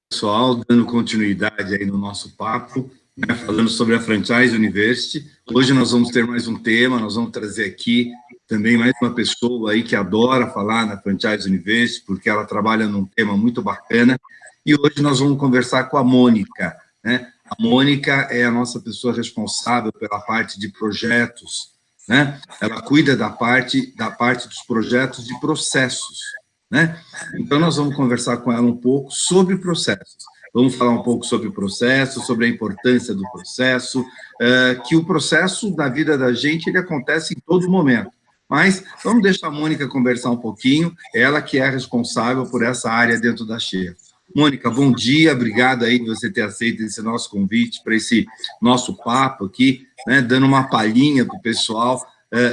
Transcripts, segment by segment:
Pessoal, dando continuidade aí no nosso papo, né, falando sobre a Franchise University. Hoje nós vamos ter mais um tema, nós vamos trazer aqui também mais uma pessoa aí que adora falar na Franchise University, porque ela trabalha num tema muito bacana, e hoje nós vamos conversar com a Mônica, né? A Mônica é a nossa pessoa responsável pela parte de projetos, né? Ela cuida da parte dos projetos de processos, né? Então, nós vamos conversar com ela um pouco sobre processos. Vamos falar um pouco sobre o processo, sobre a importância do processo, que o processo da vida da gente, ele acontece em todo momento. Mas vamos deixar a Mônica conversar um pouquinho, ela que é responsável por essa área dentro da Xerto. Mônica, bom dia, obrigado aí de você ter aceito esse nosso convite para esse nosso papo aqui, né, dando uma palhinha para o pessoal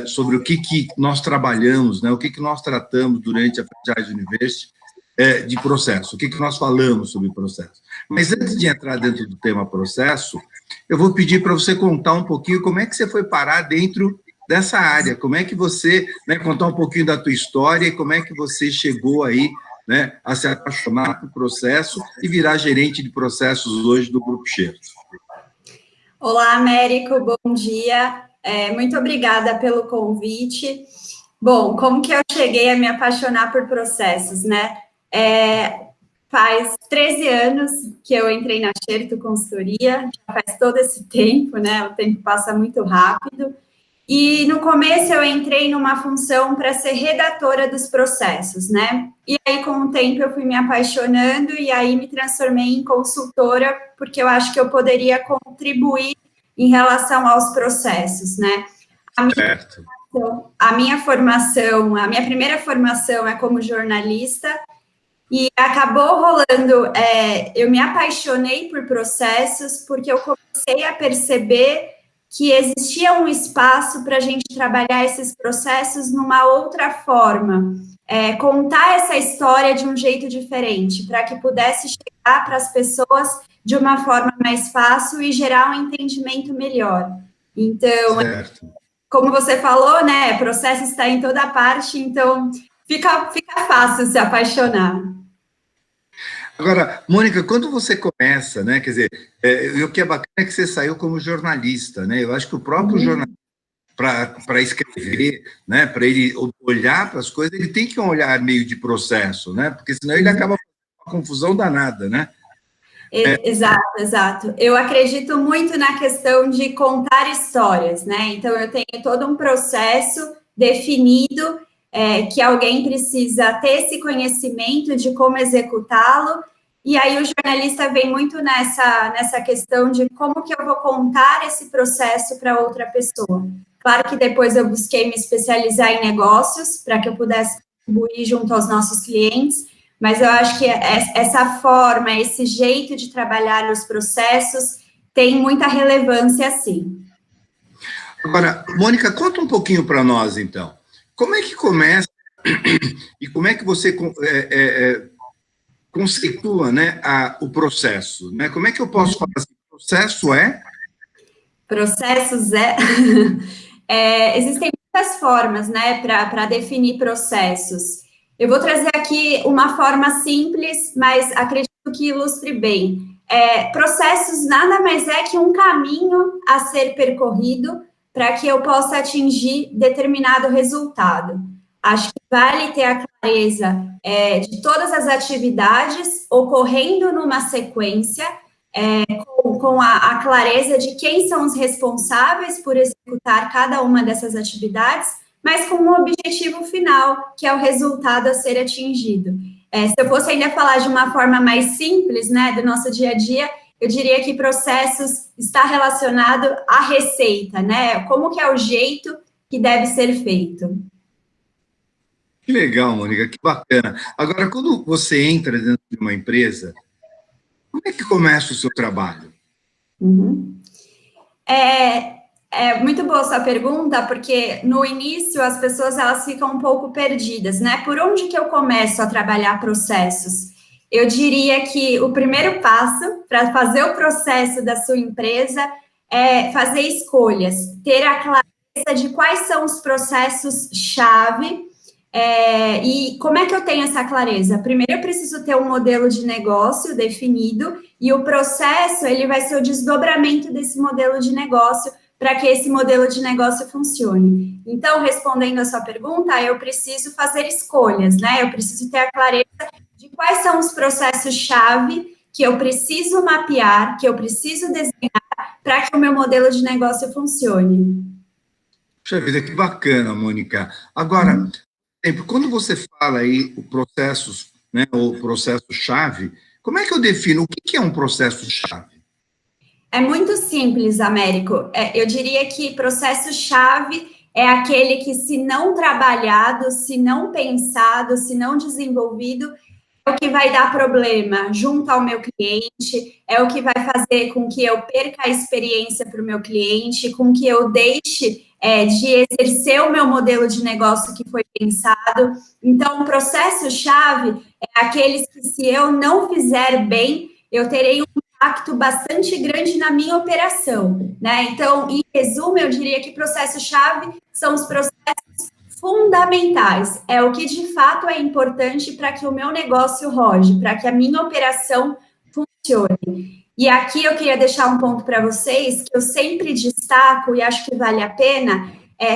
sobre o que nós trabalhamos, né, o que nós tratamos durante a Franchise University de processo, o que nós falamos sobre processo. Mas antes de entrar dentro do tema processo, eu vou pedir para você contar um pouquinho como é que você foi parar dentro dessa área, como é que você, né, contar um pouquinho da tua história e como é que você chegou aí, né, a se apaixonar por processo e virar gerente de processos hoje do Grupo Xerto. Olá, Américo, bom dia. Muito obrigada pelo convite. Bom, como que eu cheguei a me apaixonar por processos, né? Faz 13 anos que eu entrei na Xerto Consultoria, já faz todo esse tempo, né? O tempo passa muito rápido. E no começo eu entrei numa função para ser redatora dos processos, né? E aí, com o tempo, eu fui me apaixonando e aí me transformei em consultora, porque eu acho que eu poderia contribuir em relação aos processos, né? A minha primeira formação é como jornalista, e acabou rolando, eu me apaixonei por processos, porque eu comecei a perceber que existia um espaço para a gente trabalhar esses processos numa outra forma, contar essa história de um jeito diferente, para que pudesse chegar para as pessoas de uma forma mais fácil e gerar um entendimento melhor. Então, como você falou, né, processo está em toda parte, então fica fácil se apaixonar. Agora, Mônica, quando você começa, né, quer dizer, o que é bacana é que você saiu como jornalista, né? Eu acho que o próprio jornalista, para escrever, né, para ele olhar para as coisas, ele tem que um olhar meio de processo, né? Porque senão ele acaba com uma confusão danada, né? Exato. Eu acredito muito na questão de contar histórias, né? Então, eu tenho todo um processo definido, que alguém precisa ter esse conhecimento de como executá-lo, e aí o jornalista vem muito nessa questão de como que eu vou contar esse processo para outra pessoa. Claro que depois eu busquei me especializar em negócios, para que eu pudesse contribuir junto aos nossos clientes, mas eu acho que essa forma, esse jeito de trabalhar os processos tem muita relevância, sim. Agora, Mônica, conta um pouquinho para nós, então. Como é que começa e como é que você conceitua, né, o processo? Né? Como é que eu posso falar assim? Processo é? Processos existem muitas formas, né, para definir processos. Eu vou trazer aqui uma forma simples, mas acredito que ilustre bem. Processos nada mais é que um caminho a ser percorrido para que eu possa atingir determinado resultado. Acho que vale ter a clareza de todas as atividades ocorrendo numa sequência, com a clareza de quem são os responsáveis por executar cada uma dessas atividades, mas com um objetivo final, que é o resultado a ser atingido. Se eu fosse ainda falar de uma forma mais simples, né, do nosso dia a dia, eu diria que processos está relacionado à receita, né, como que é o jeito que deve ser feito. Que legal, Mônica, que bacana. Agora, quando você entra dentro de uma empresa, como é que começa o seu trabalho? É muito boa essa pergunta, porque no início as pessoas elas ficam um pouco perdidas, né? Por onde que eu começo a trabalhar processos? Eu diria que o primeiro passo para fazer o processo da sua empresa é fazer escolhas, ter a clareza de quais são os processos-chave E como é que eu tenho essa clareza? Primeiro, eu preciso ter um modelo de negócio definido e o processo, ele vai ser o desdobramento desse modelo de negócio para que esse modelo de negócio funcione. Então, respondendo a sua pergunta, eu preciso fazer escolhas, né? Eu preciso ter a clareza de quais são os processos-chave que eu preciso mapear, que eu preciso desenhar para que o meu modelo de negócio funcione. Puxa vida, que bacana, Mônica. Agora, quando você fala aí o processos, né, o processo-chave, como é que eu defino o que é um processo-chave? É muito simples, Américo. Eu diria que processo-chave é aquele que, se não trabalhado, se não pensado, se não desenvolvido, é o que vai dar problema junto ao meu cliente, é o que vai fazer com que eu perca a experiência para o meu cliente, com que eu deixe de exercer o meu modelo de negócio que foi pensado. Então, o processo-chave é aqueles que, se eu não fizer bem, eu terei um impacto bastante grande na minha operação, né? Então, em resumo, eu diria que processo-chave são os processos fundamentais, é o que de fato é importante para que o meu negócio rode, para que a minha operação funcione. E aqui eu queria deixar um ponto para vocês, que eu sempre destaco e acho que vale a pena,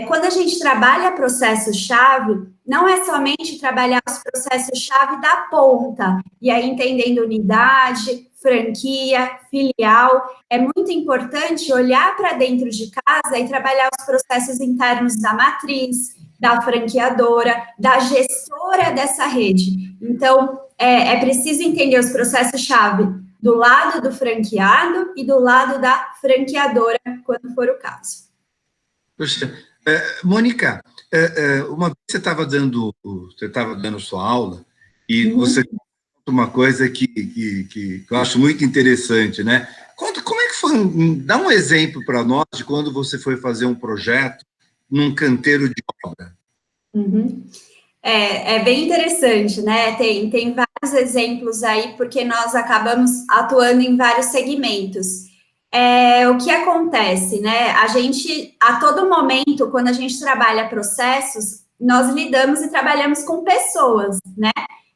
quando a gente trabalha processos-chave, não é somente trabalhar os processos-chave da ponta, e aí entendendo unidade, franquia, filial, é muito importante olhar para dentro de casa e trabalhar os processos internos da matriz, da franqueadora, da gestora dessa rede. Então, é preciso entender os processos-chave do lado do franqueado e do lado da franqueadora, quando for o caso. Poxa, Mônica, uma vez você estava dando sua aula e você contou uma coisa que eu acho muito interessante, né? Conta, como é que foi, dá um exemplo para nós de quando você foi fazer um projeto num canteiro de obra. É bem interessante, né? Tem vários exemplos aí, porque nós acabamos atuando em vários segmentos. O que acontece, né? A gente, a todo momento, quando a gente trabalha processos, nós lidamos e trabalhamos com pessoas, né?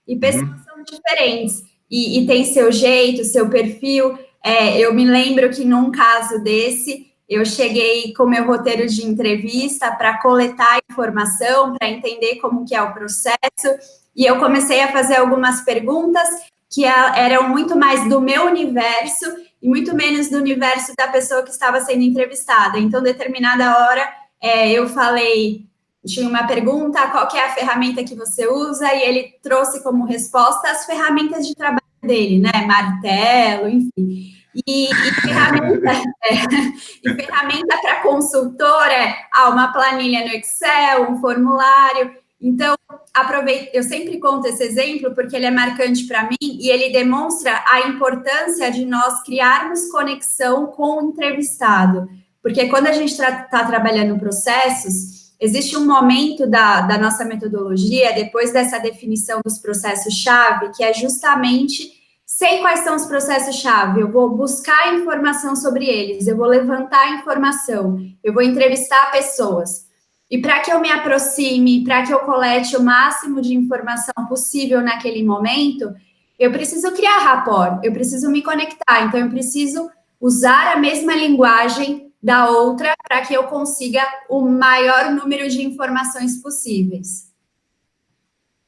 E pessoas são diferentes, e tem seu jeito, seu perfil. Eu me lembro que num caso desse, eu cheguei com meu roteiro de entrevista para coletar informação, para entender como que é o processo, e eu comecei a fazer algumas perguntas que eram muito mais do meu universo e muito menos do universo da pessoa que estava sendo entrevistada. Então, determinada hora, eu falei, tinha uma pergunta, qual que é a ferramenta que você usa? E ele trouxe como resposta as ferramentas de trabalho dele, né? Martelo, enfim. E ferramenta para consultor uma planilha no Excel, um formulário. Então, eu sempre conto esse exemplo porque ele é marcante para mim e ele demonstra a importância de nós criarmos conexão com o entrevistado. Porque quando a gente está trabalhando processos, existe um momento da nossa metodologia, depois dessa definição dos processos-chave, que é justamente: sei quais são os processos-chave, eu vou buscar informação sobre eles, eu vou levantar informação, eu vou entrevistar pessoas. E para que eu me aproxime, para que eu colete o máximo de informação possível naquele momento, eu preciso criar rapport, eu preciso me conectar, então eu preciso usar a mesma linguagem da outra para que eu consiga o maior número de informações possíveis.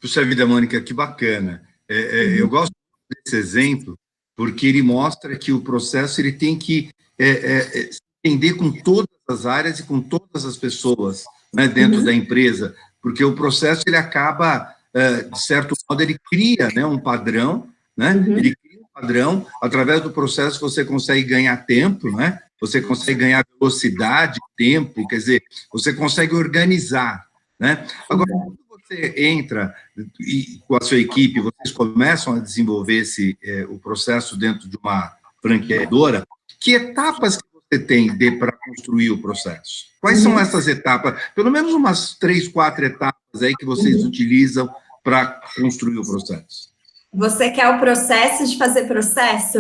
Puxa vida, Mônica, que bacana. Eu gosto desse exemplo porque ele mostra que o processo ele tem que se entender com todas as áreas e com todas as pessoas, né, dentro da empresa, porque o processo ele acaba, de certo modo, ele cria, né, um padrão, né? Ele cria um padrão, através do processo você consegue ganhar tempo, né? Você consegue ganhar velocidade, tempo, quer dizer, você consegue organizar, né? Agora, quando você entra e com a sua equipe, vocês começam a desenvolver o processo dentro de uma franqueadora, que etapas que você tem para construir o processo? Quais são essas etapas? Pelo menos umas 3, 4 etapas aí que vocês utilizam para construir o processo. Você quer o processo de fazer processo?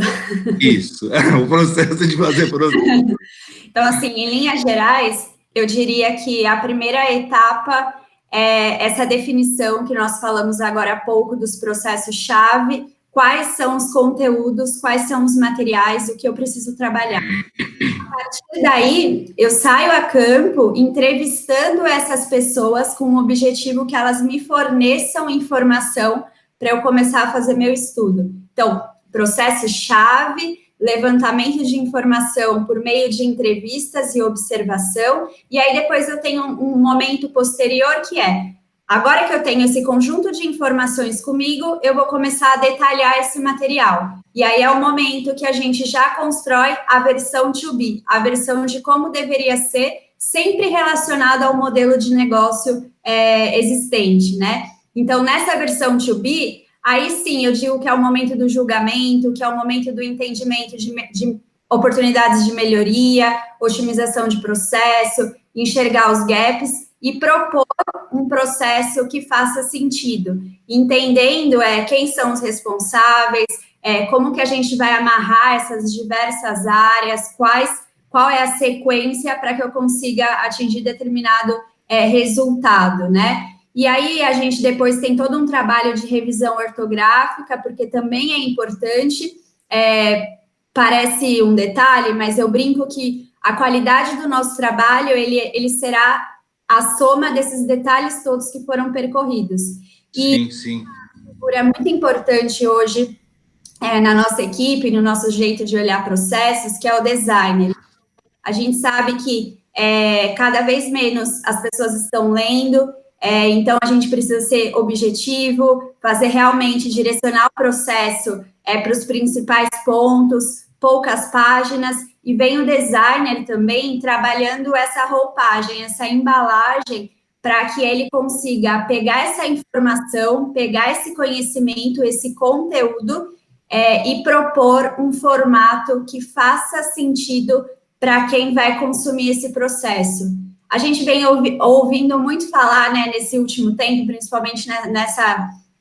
Isso, o processo de fazer processo. Então, assim, em linhas gerais, eu diria que a primeira etapa essa definição que nós falamos agora há pouco dos processos-chave, quais são os conteúdos, quais são os materiais, o que eu preciso trabalhar. A partir daí, eu saio a campo entrevistando essas pessoas com o objetivo que elas me forneçam informação para eu começar a fazer meu estudo. Então, processo-chave, levantamento de informação por meio de entrevistas e observação, e aí depois eu tenho um momento posterior que é, agora que eu tenho esse conjunto de informações comigo, eu vou começar a detalhar esse material. E aí é o momento que a gente já constrói a versão to be, a versão de como deveria ser, sempre relacionado ao modelo de negócio existente, né? Então, nessa versão to be, aí sim, eu digo que é o momento do julgamento, que é o momento do entendimento de oportunidades de melhoria, otimização de processo, enxergar os gaps e propor um processo que faça sentido, entendendo quem são os responsáveis, como que a gente vai amarrar essas diversas áreas, qual é a sequência para que eu consiga atingir determinado resultado, né? E aí a gente depois tem todo um trabalho de revisão ortográfica, porque também é importante, parece um detalhe, mas eu brinco que a qualidade do nosso trabalho, ele será a soma desses detalhes todos que foram percorridos. Sim, sim. É muito importante hoje na nossa equipe, no nosso jeito de olhar processos, que é o designer. A gente sabe que cada vez menos as pessoas estão lendo, então a gente precisa ser objetivo, fazer realmente, direcionar o processo para os principais pontos, poucas páginas, e vem o designer também trabalhando essa roupagem, essa embalagem, para que ele consiga pegar essa informação, pegar esse conhecimento, esse conteúdo, e propor um formato que faça sentido para quem vai consumir esse processo. A gente vem ouvindo muito falar, né, nesse último tempo, principalmente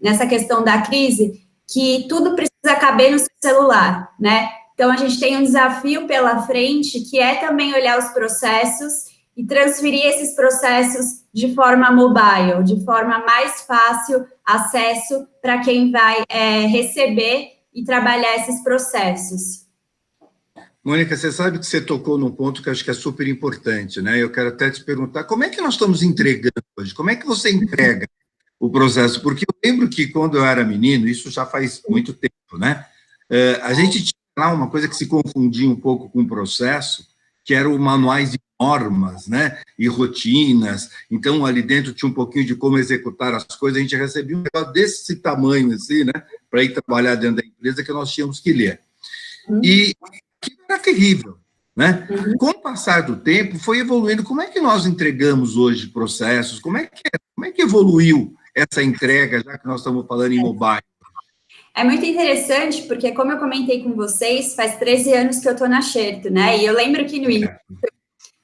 nessa questão da crise, que tudo precisa caber no seu celular, né? Então, a gente tem um desafio pela frente, que é também olhar os processos e transferir esses processos de forma mobile, de forma mais fácil acesso para quem vai receber e trabalhar esses processos. Mônica, você sabe que você tocou num ponto que eu acho que é super importante, né? Eu quero até te perguntar, como é que nós estamos entregando hoje? Como é que você entrega o processo? Porque eu lembro que quando eu era menino, isso já faz muito tempo, né? A gente tinha lá uma coisa que se confundia um pouco com o processo, que eram manuais de normas, né? E rotinas. Então, ali dentro tinha um pouquinho de como executar as coisas. A gente recebia um negócio desse tamanho, assim, né? Para ir trabalhar dentro da empresa, que nós tínhamos que ler. E aquilo era terrível, né? Com o passar do tempo, foi evoluindo. Como é que nós entregamos hoje processos? Como é que evoluiu essa entrega, já que nós estamos falando em mobile? É muito interessante, porque, como eu comentei com vocês, faz 13 anos que eu estou na Xerto, né? E eu lembro que no início,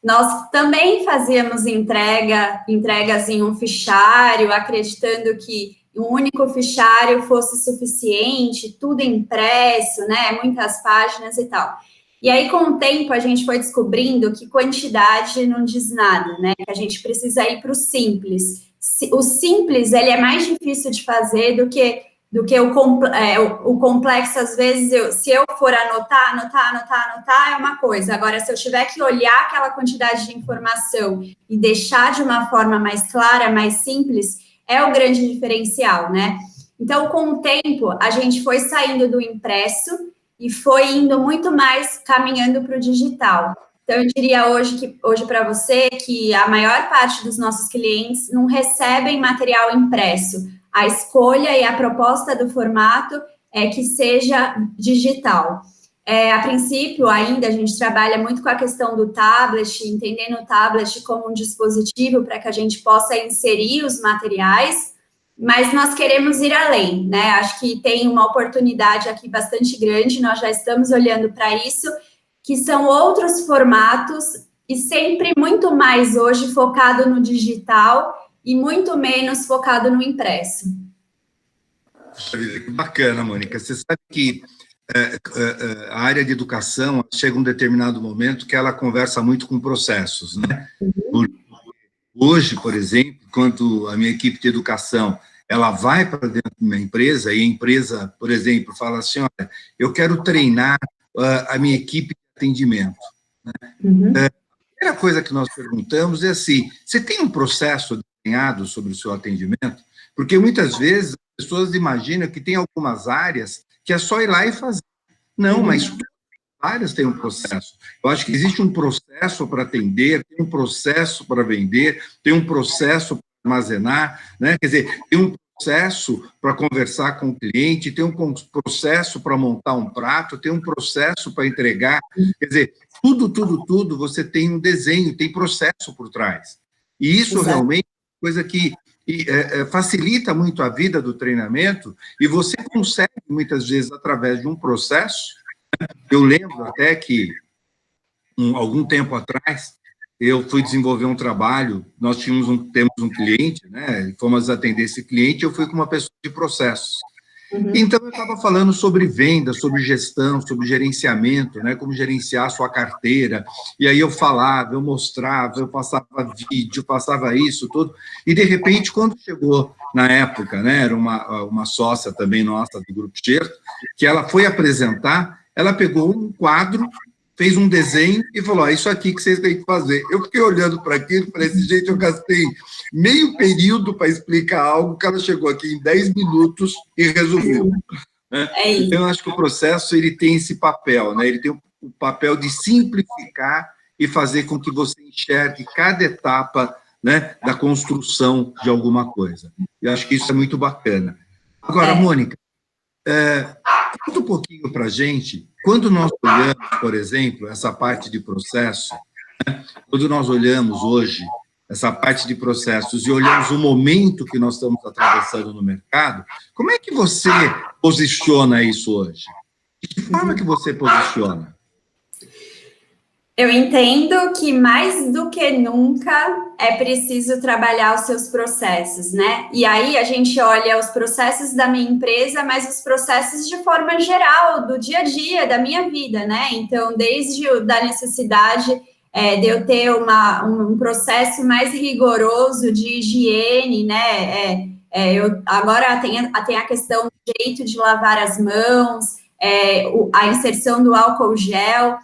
nós também fazíamos entregas em um fichário, acreditando que um único fichário fosse suficiente, tudo impresso, né? Muitas páginas e tal. E aí, com o tempo, a gente foi descobrindo que quantidade não diz nada, né? Que a gente precisa ir para o simples. O simples, ele é mais difícil de fazer do que o complexo. Às vezes, se eu for anotar, é uma coisa. Agora, se eu tiver que olhar aquela quantidade de informação e deixar de uma forma mais clara, mais simples, é o grande diferencial, né? Então, com o tempo, a gente foi saindo do impresso e foi indo muito mais caminhando para o digital. Então, eu diria hoje para você que a maior parte dos nossos clientes não recebem material impresso. A escolha e a proposta do formato é que seja digital. A princípio, ainda, a gente trabalha muito com a questão do tablet, entendendo o tablet como um dispositivo para que a gente possa inserir os materiais, mas nós queremos ir além, né? Acho que tem uma oportunidade aqui bastante grande, nós já estamos olhando para isso, que são outros formatos e sempre muito mais hoje focado no digital e muito menos focado no impresso. Bacana, Mônica. Você sabe que a área de educação chega um determinado momento que ela conversa muito com processos, né? Hoje, por exemplo, quando a minha equipe de educação ela vai para dentro de uma empresa e a empresa, por exemplo, fala assim, olha, eu quero treinar a minha equipe de atendimento. Uhum. A primeira coisa que nós perguntamos é assim, você tem um processo desenhado sobre o seu atendimento? Porque muitas vezes as pessoas imaginam que tem algumas áreas que é só ir lá e fazer. Não, mas todas as áreas têm um processo. Eu acho que existe um processo para atender, tem um processo para vender, tem um processo para armazenar, né? Quer dizer, tem um processo para conversar com o cliente, tem um processo para montar um prato, tem um processo para entregar. Quer dizer, tudo, você tem um desenho, tem processo por trás. E isso realmente é uma coisa que facilita muito a vida do treinamento e você consegue, muitas vezes, através de um processo. Eu lembro até que, algum tempo atrás, eu fui desenvolver um trabalho, nós temos um cliente, né, fomos atender esse cliente, eu fui com uma pessoa de processos. Então, eu estava falando sobre venda, sobre gestão, sobre gerenciamento, né, como gerenciar a sua carteira, e aí eu falava, eu mostrava, eu passava vídeo, passava isso, tudo, e de repente, quando chegou na época, né, era uma sócia também nossa do Grupo Xerto, que ela foi apresentar, ela pegou um quadro, fez um desenho e falou, isso aqui que vocês têm que fazer. Eu fiquei olhando para aquilo e falei, gente, eu gastei meio período para explicar algo que ela chegou aqui em 10 minutos e resumiu. Né? Então, eu acho que o processo ele tem esse papel, né? Ele tem o papel de simplificar e fazer com que você enxergue cada etapa, né, da construção de alguma coisa. Eu acho que isso é muito bacana. Agora, Mônica, conta um pouquinho para a gente, quando nós olhamos, por exemplo, essa parte de processo, né? Quando nós olhamos hoje essa parte de processos e olhamos o momento que nós estamos atravessando no mercado, como é que você posiciona isso hoje? De que forma que você posiciona? Eu entendo que mais do que nunca é preciso trabalhar os seus processos, né? E aí a gente olha os processos da minha empresa, mas os processos de forma geral, do dia a dia, da minha vida, né? Então, desde da necessidade de eu ter um processo mais rigoroso de higiene, né? Eu agora tem a questão do jeito de lavar as mãos, a inserção do álcool gel.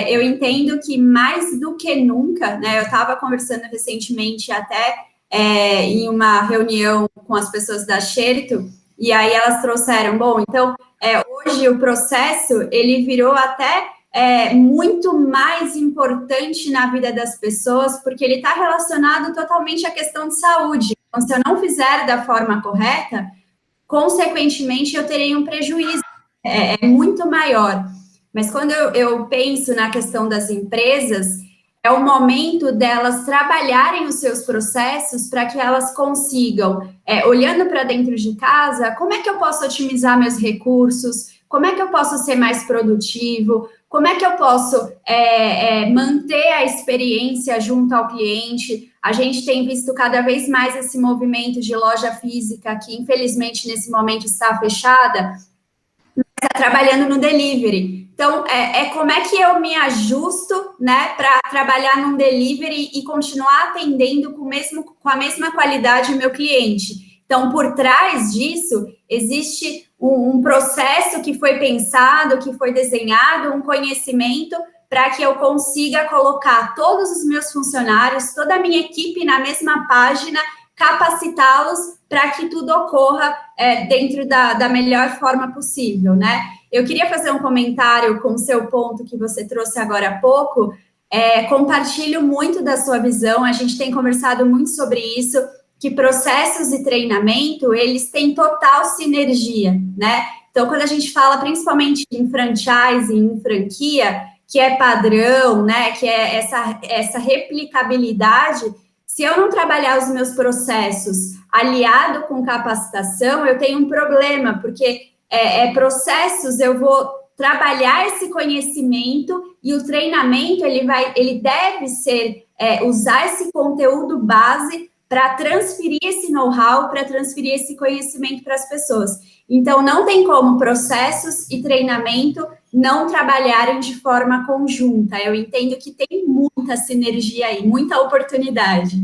Eu entendo que mais do que nunca, né, eu estava conversando recentemente até em uma reunião com as pessoas da Xerto, e aí elas trouxeram, bom, então, hoje o processo, ele virou até muito mais importante na vida das pessoas, porque ele está relacionado totalmente à questão de saúde. Então, se eu não fizer da forma correta, consequentemente, eu terei um prejuízo muito maior. Mas quando eu penso na questão das empresas, é o momento delas trabalharem os seus processos para que elas consigam, olhando para dentro de casa, como é que eu posso otimizar meus recursos, como é que eu posso ser mais produtivo, como é que eu posso manter a experiência junto ao cliente. A gente tem visto cada vez mais esse movimento de loja física, que infelizmente nesse momento está fechada, está trabalhando no delivery. Então, como é que eu me ajusto, né, para trabalhar num delivery e continuar atendendo com a mesma qualidade o meu cliente. Então, por trás disso, existe um processo que foi pensado, que foi desenhado, um conhecimento para que eu consiga colocar todos os meus funcionários, toda a minha equipe na mesma página, capacitá-los para que tudo ocorra dentro da melhor forma possível, né? Eu queria fazer um comentário com o seu ponto que você trouxe agora há pouco. Compartilho muito da sua visão, a gente tem conversado muito sobre isso, que processos de treinamento, eles têm total sinergia, né? Então, quando a gente fala principalmente em franchise, em franquia, que é padrão, né, que é essa replicabilidade, se eu não trabalhar os meus processos aliado com capacitação, eu tenho um problema, porque processos, eu vou trabalhar esse conhecimento e o treinamento, ele deve ser, usar esse conteúdo base para transferir esse know-how, para transferir esse conhecimento para as pessoas. Então, não tem como processos e treinamento não trabalharem de forma conjunta. Eu entendo que tem muita sinergia aí, muita oportunidade.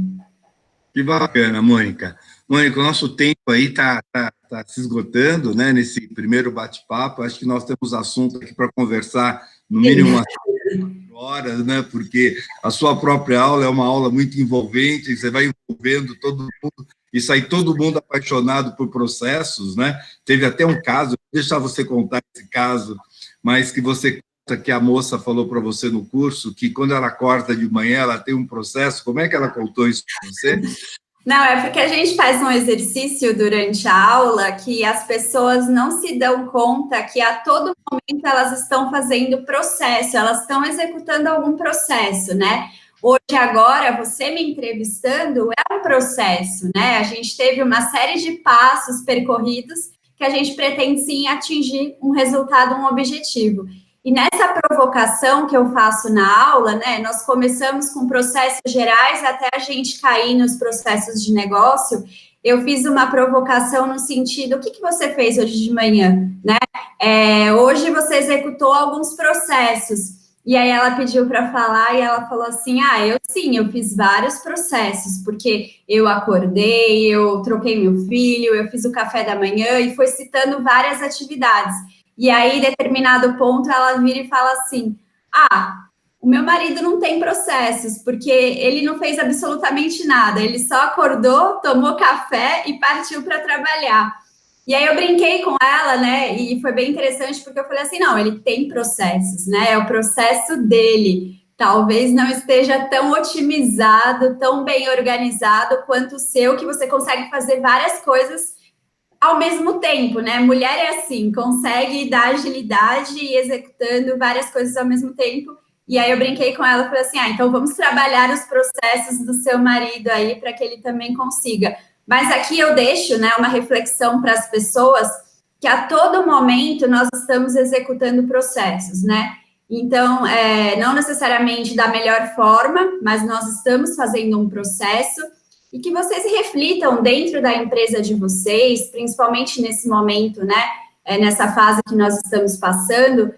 Que bacana, Mônica. Mônica, o nosso tempo aí está se esgotando, né, nesse primeiro bate-papo. Acho que nós temos assunto aqui para conversar no mínimo umas 4 horas, né, porque a sua própria aula é uma aula muito envolvente, você vai envolvendo todo mundo e sai todo mundo apaixonado por processos, né? Teve até um caso, vou deixar você contar esse caso, mas que você conta que a moça falou para você no curso que quando ela acorda de manhã ela tem um processo. Como é que ela contou isso para você? Não, é porque a gente faz um exercício durante a aula que as pessoas não se dão conta que a todo momento elas estão fazendo processo, elas estão executando algum processo, né? Hoje, agora, você me entrevistando é um processo, né? A gente teve uma série de passos percorridos que a gente pretende, sim, atingir um resultado, um objetivo. E nessa provocação que eu faço na aula, né, nós começamos com processos gerais até a gente cair nos processos de negócio. Eu fiz uma provocação no sentido, o que você fez hoje de manhã, né? Hoje você executou alguns processos. E aí ela pediu para falar e ela falou assim, eu fiz vários processos, porque eu acordei, eu troquei meu filho, eu fiz o café da manhã e foi citando várias atividades. E aí, em determinado ponto, ela vira e fala assim, o meu marido não tem processos, porque ele não fez absolutamente nada, ele só acordou, tomou café e partiu para trabalhar. E aí eu brinquei com ela, né, e foi bem interessante, porque eu falei assim, não, ele tem processos, né, é o processo dele, talvez não esteja tão otimizado, tão bem organizado quanto o seu, que você consegue fazer várias coisas ao mesmo tempo, né, mulher é assim, consegue dar agilidade e executando várias coisas ao mesmo tempo. E aí eu brinquei com ela e falei assim, então vamos trabalhar os processos do seu marido aí para que ele também consiga. Mas aqui eu deixo, né, uma reflexão para as pessoas que a todo momento nós estamos executando processos, né? Então, não necessariamente da melhor forma, mas nós estamos fazendo um processo e que vocês reflitam dentro da empresa de vocês, principalmente nesse momento, né, nessa fase que nós estamos passando,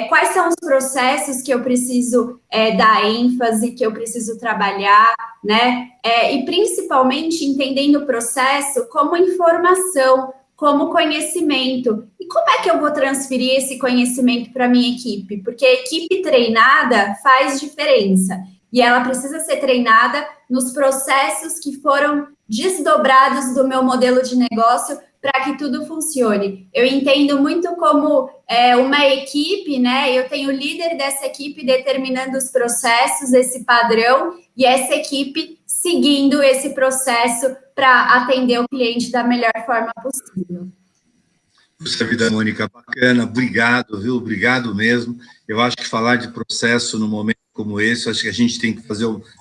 quais são os processos que eu preciso dar ênfase, que eu preciso trabalhar, né? E principalmente entendendo o processo como informação, como conhecimento. E como é que eu vou transferir esse conhecimento para a minha equipe? Porque a equipe treinada faz diferença. E ela precisa ser treinada nos processos que foram desdobrados do meu modelo de negócio para que tudo funcione. Eu entendo muito como uma equipe, né? Eu tenho o líder dessa equipe determinando os processos, esse padrão, e essa equipe seguindo esse processo para atender o cliente da melhor forma possível. Puxa vida, Mônica, bacana, obrigado, viu? Obrigado mesmo. Eu acho que falar de processo num momento como esse, acho que a gente tem que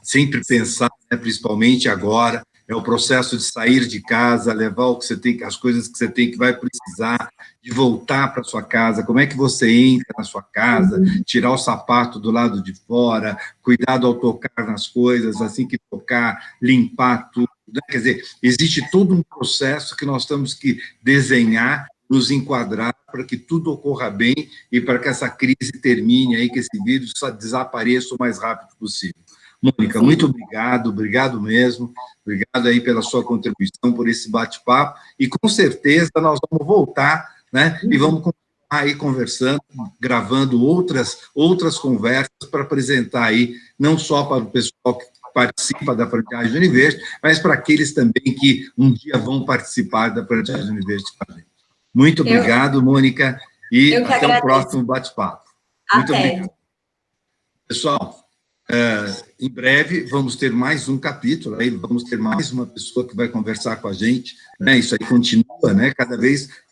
sempre pensar, né, principalmente agora, é o processo de sair de casa, levar o que você tem, as coisas que você tem que vai precisar, de voltar para sua casa, como é que você entra na sua casa, tirar o sapato do lado de fora, cuidado ao tocar nas coisas, assim que tocar, limpar tudo, né? Quer dizer, existe todo um processo que nós temos que desenhar, nos enquadrar para que tudo ocorra bem e para que essa crise termine aí, que esse vírus desapareça o mais rápido possível. Mônica, muito obrigado, obrigado mesmo, obrigado aí pela sua contribuição, por esse bate-papo, e com certeza nós vamos voltar, né, e vamos continuar aí conversando, gravando outras conversas para apresentar aí, não só para o pessoal que participa da Franchise University, mas para aqueles também que um dia vão participar da Franchise University também. Muito obrigado, Mônica, e até o próximo bate-papo. Muito obrigado. Pessoal, em breve vamos ter mais um capítulo, aí vamos ter mais uma pessoa que vai conversar com a gente, né? Isso aí continua, né?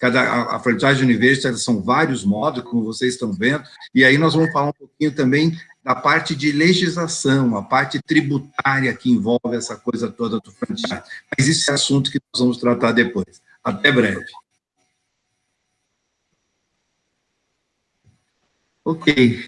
A Franchise University são vários módulos, como vocês estão vendo, e aí nós vamos falar um pouquinho também da parte de legislação, a parte tributária que envolve essa coisa toda do franchise. Mas isso é assunto que nós vamos tratar depois. Até breve. Ok.